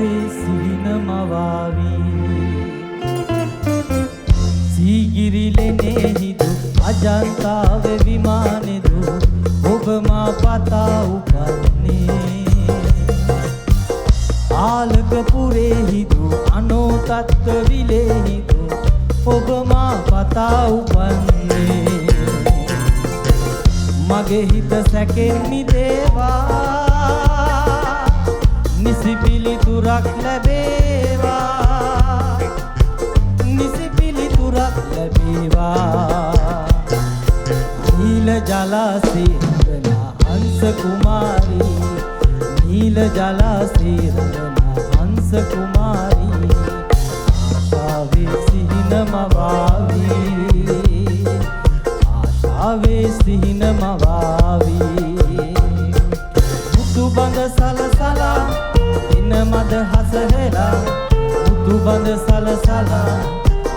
ආශාවේ සිහින මවාවි සීගිරිලෙනේ හිදු අජන්තාව විමානෙදු ඔබ මා පතා උපන්නේ ආලකපුරේ හිදු අනෝතත්ව විලේ හිදු ඔබ මා පතා උපන්නේ මගේ හිත සැකෙන් මිදේවා නිසි පිළිතුරක් ලැබේවා නිසි පිළිතුරක් ලැබේවා නීල ජලාසේ රඟනා හංස කුමාරී නීල ජලාසේ රඟනා හංස කුමාරී ආශාවේ සිහින මවාවි ආශාවේ සිහින මවාවි මුතු බඳ සලසලා දින මද හස හෙලා මුතු බඳ සලසලා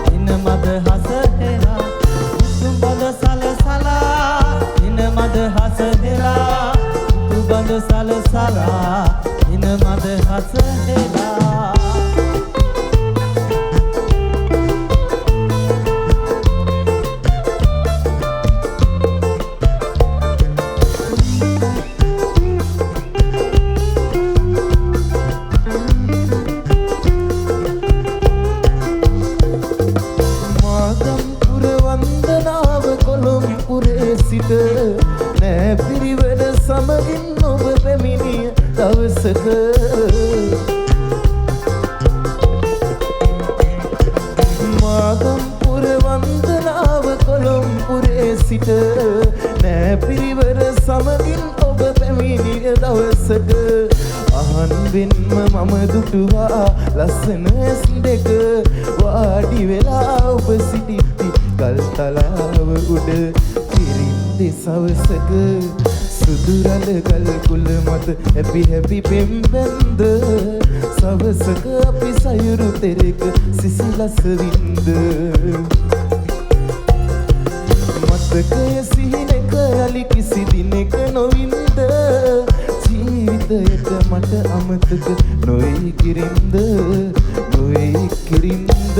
දින මද හස හෙලා මුතු බඳ සලසලා දින මද හස හෙලා මුතු බඳ සලසලා දින මද හස හෙලා නෑ පිරිවර සමගින් ඔබ පැමිණිය දවසක මාගම්පුර වන්දනාව කොළොම්පුරේ සිට නෑ පිරිවර සමගින් ඔබ පැමිණිය දවසක අහන්වෙන්ම මම දුටුවා ලස්සන ඇස් දෙක වාඩි වෙලා ඔබ සිටිති ගල්තලාව උඩ සවසක සුදුරල ගල් කුල මත හැපි හැපි පෙම්බැන්ද සවසක අපි සයුරු තෙරක සිසිලස වින්ද මතකය සිහිනක යලි කිසි දිනක නොවින්ද ජීවිතයට මට අමතක නොයි කිරින්ද නොයි කිරින්ද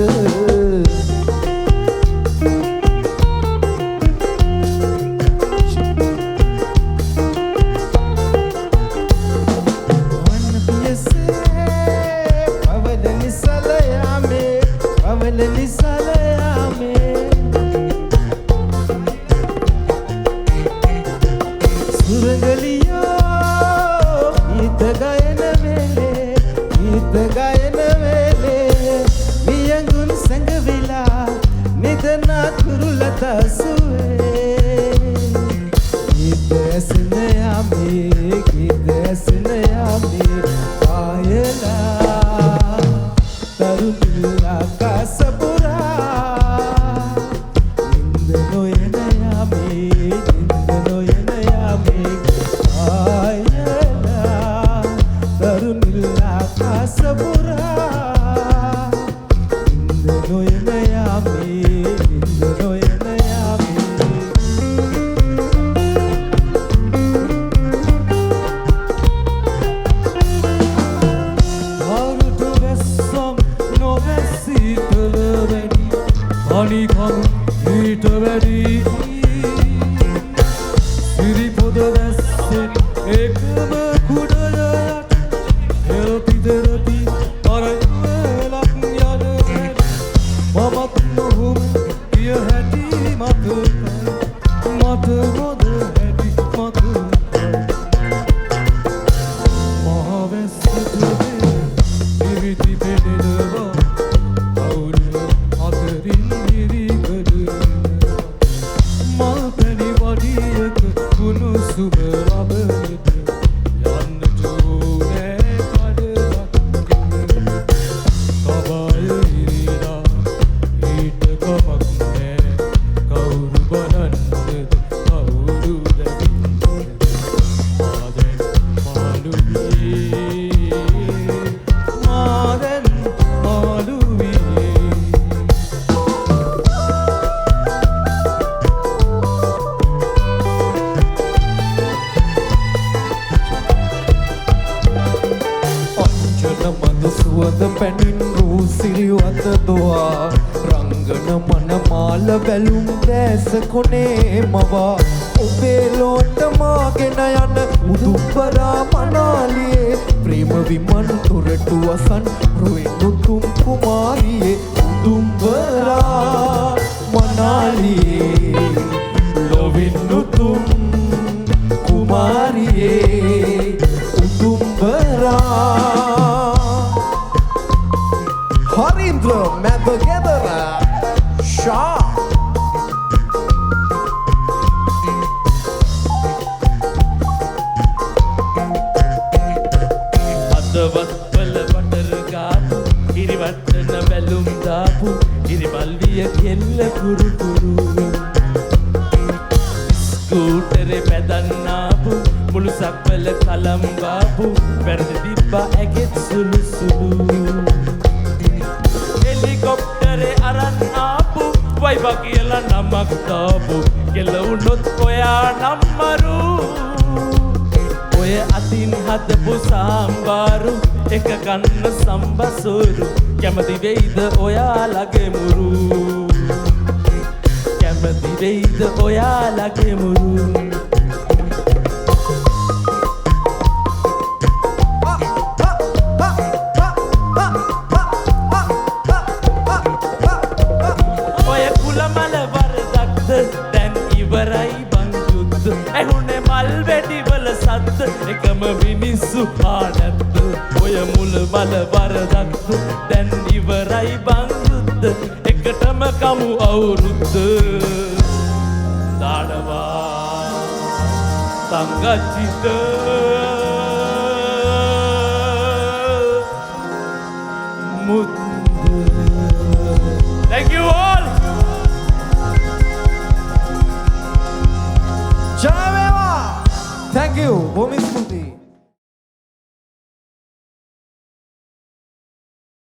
සිත දොවා රංගන මනමාල බැලුම් දැස කොනේ මවා ඔබේ ලෝට මාගෙන යන උදුම්බරා මනාලියේ ප්‍රේම විමන් තොරටු අසන් රොයින් උතුම් කුමාරියේ උදුම්බරා මනාලියේ ලොවින් උතුම් කුමාරියේ උදුම්බරා Harindra Madhagedara Shah අදවත්වල වටර ගාපු ඉරිවට්ටන බැලුම් දාපු ඉරිමල්විය කෙල්ල කුරු කුරු ස්කූටරේ පැදන්නාපු මුළු සක්වල කලම් වාපු වැරදි තිබ්බා ඇගෙත් සුළු සුළු හෙලිකොප්ටරේ අරන් ආපු වයිබා කියලා නමක් දාපු කෙලවුනොත් ඔයා නම්මරු ඔය අතින් හදපු සාම්බාරු එක ගන්න සම්බසුරු කැමති වෙයිද ඔයාලගේ මුරු කැමති වෙයිද ඔයාලගේ මුරු ඔය කුලමල වරදක්ද දැන් ඉවරයි බං යුද්ධ ඇහුනේ මල් වෙඩිවල සද්ද එකම මිනිස්සු ආනත්ද ඔය මුල මල වරදක්ද දැන් ඉවරයි බං යුද්ධ එකටම කමු අවුරුද්ද දානවා සංගච්ඡිත මුද්ද Thank you all. Jai Veva! Thank you. Bhumi Smruti.